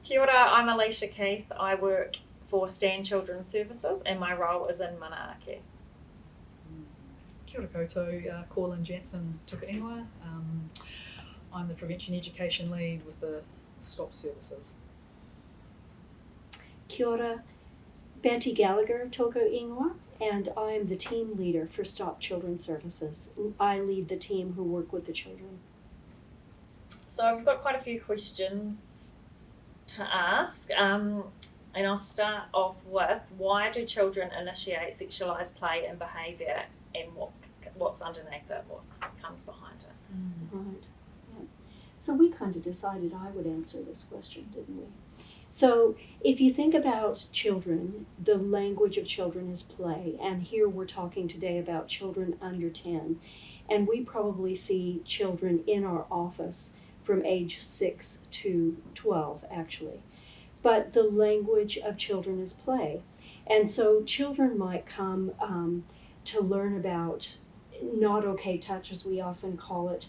Kia ora, I'm Alicia Keith. I work for Stan Children's Services and my role is in Manaaki. Kia ora koutou, Corlin Jansen tuka ingoa. I'm the Prevention Education Lead with the STOP Services. Kia ora, Betty Gallagher toko ingoa, and I'm the team leader for STOP Children's Services. I lead the team who work with the children. So we've got quite a few questions to ask, and I'll start off with, why do children initiate sexualised play and behaviour, and what's underneath it, what comes behind it? Right, yeah. So we kind of decided I would answer this question, didn't we? So if you think about children, the language of children is play, and here we're talking today about children under 10, and we probably see children in our office from age 6 to 12, actually. But the language of children is play. And so children might come to learn about not okay touch, as we often call it,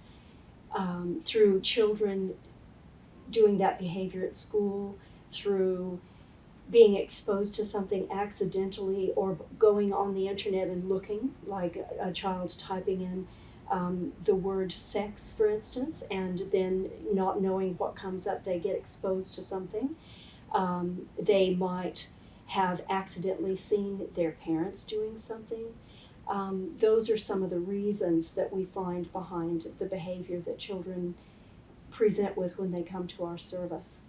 through children doing that behavior at school, through being exposed to something accidentally, or going on the internet and looking, like a child typing in the word sex, for instance, and then not knowing what comes up, they get exposed to something. They might have accidentally seen their parents doing something. Those are some of the reasons that we find behind the behavior that children present with when they come to our service.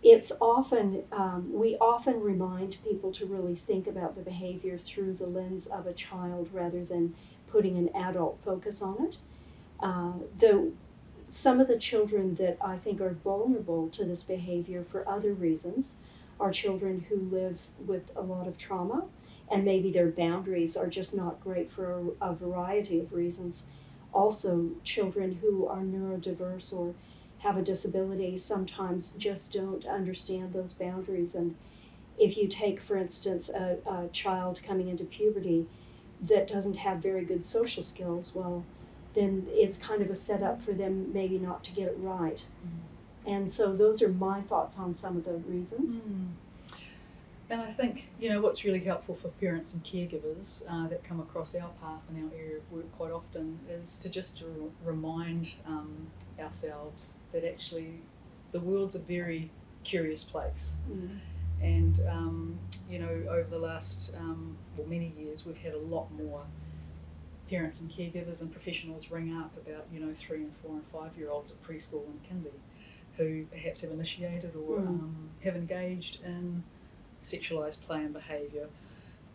It's often, we often remind people to really think about the behavior through the lens of a child rather than putting an adult focus on it. Some of the children that I think are vulnerable to this behavior for other reasons are children who live with a lot of trauma, and maybe their boundaries are just not great for a variety of reasons. Also, children who are neurodiverse or have a disability sometimes just don't understand those boundaries. And if you take, for instance, a child coming into puberty that doesn't have very good social skills, well, then it's kind of a setup for them maybe not to get it right. And so those are my thoughts on some of the reasons. And I think, what's really helpful for parents and caregivers that come across our path and our area of work quite often is to just remind ourselves that actually the world's a very curious place. And, over the last, many years, we've had a lot more parents and caregivers and professionals ring up about, 3 and 4 and 5-year-olds at preschool and kindy who perhaps have initiated or have engaged in sexualised play and behaviour.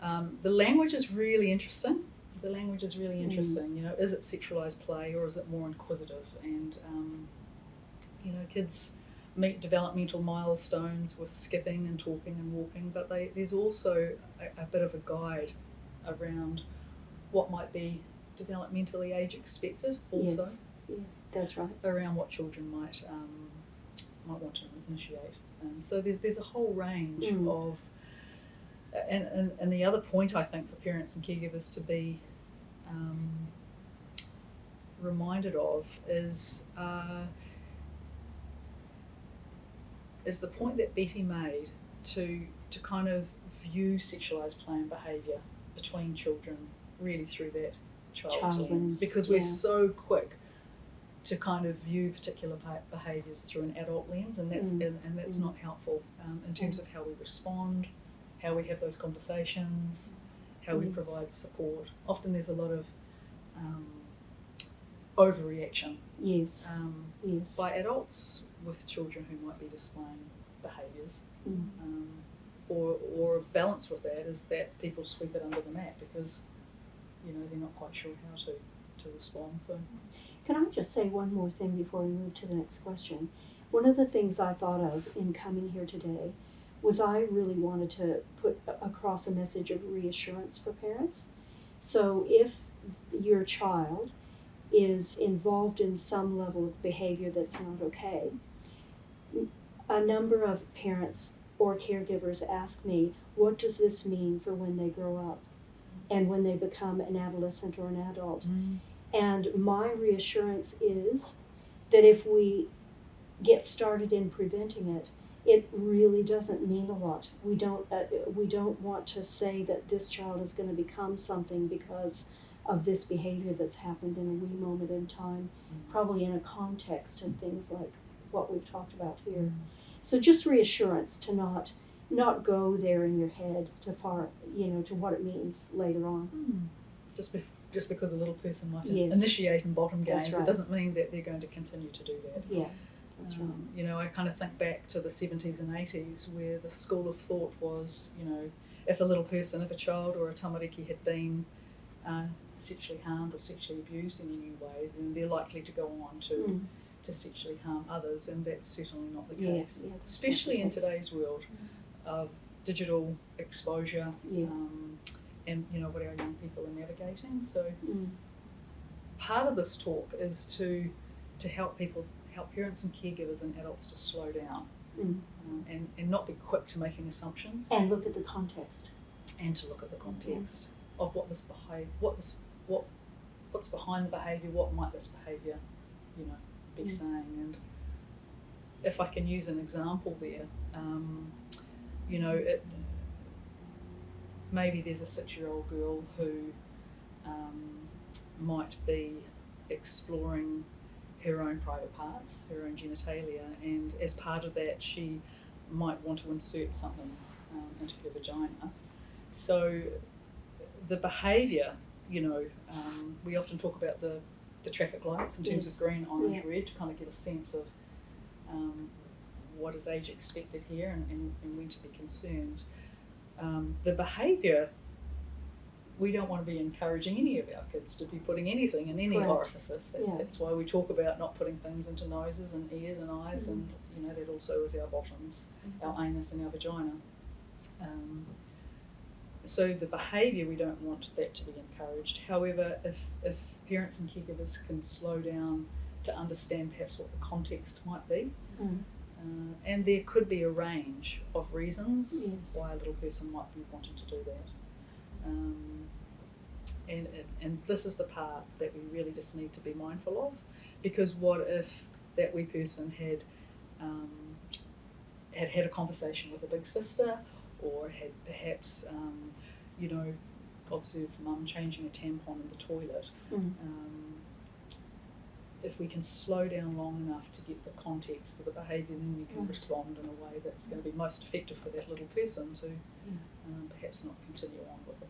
The language is really interesting. Is it sexualised play or is it more inquisitive? And, kids meet developmental milestones with skipping and talking and walking, but there's also a bit of a guide around what might be developmentally age expected also. Yes. Yeah, that's right. Around what children might want to initiate. So there's a whole range of, and the other point I think for parents and caregivers to be reminded of is the point that Betty made to kind of view sexualised play and behaviour between children really through that child's lens, because we're so quick to kind of view particular behaviours through an adult lens, and that's not helpful in terms of how we respond, how we have those conversations, how we provide support. Often there's a lot of overreaction by adults with children who might be displaying behaviours. Or a balance with that is that people sweep it under the mat because they're not quite sure how to respond. So, can I just say one more thing before we move to the next question? One of the things I thought of in coming here today was I really wanted to put across a message of reassurance for parents. So if your child is involved in some level of behavior that's not okay, a number of parents or caregivers ask me, what does this mean for when they grow up and when they become an adolescent or an adult? And my reassurance is that if we get started in preventing it, it really doesn't mean a lot. We don't want to say that this child is going to become something because of this behavior that's happened in a wee moment in time, probably in a context of things like what we've talked about here. So just reassurance to not go there in your head to far, to what it means later on. Just because a little person might Yes. initiate in bottom games, That's right. it doesn't mean that they're going to continue to do that. Yeah, that's right. I kind of think back to the 70s and 80s where the school of thought was, if a child or a tamariki had been sexually harmed or sexually abused in any way, then they're likely to go on to sexually harm others, and that's certainly not the case. Yeah, especially in today's world of digital exposure, and what our young people are navigating. So part of this talk is to help parents and caregivers and adults to slow down and not be quick to making assumptions, and look at the context, of what's behind the behaviour, what might this behaviour be saying. And if I can use an example there, maybe there's a 6-year-old girl who might be exploring her own private parts, her own genitalia, and as part of that she might want to insert something into her vagina. So the behaviour, we often talk about the traffic lights in terms of green, orange, red, to kind of get a sense of what is age expected here and when to be concerned. The behaviour, we don't want to be encouraging any of our kids to be putting anything in any orifices. That's why we talk about not putting things into noses and ears and eyes, and that also is our bottoms, our anus and our vagina. So the behaviour, we don't want that to be encouraged. However, if parents and caregivers can slow down to understand perhaps what the context might be, and there could be a range of reasons why a little person might be wanting to do that. And this is the part that we really just need to be mindful of, because what if that wee person had had a conversation with a big sister, or had perhaps observed mum changing a tampon in the toilet. If we can slow down long enough to get the context of the behaviour, then we can respond in a way that's going to be most effective for that little person to perhaps not continue on with the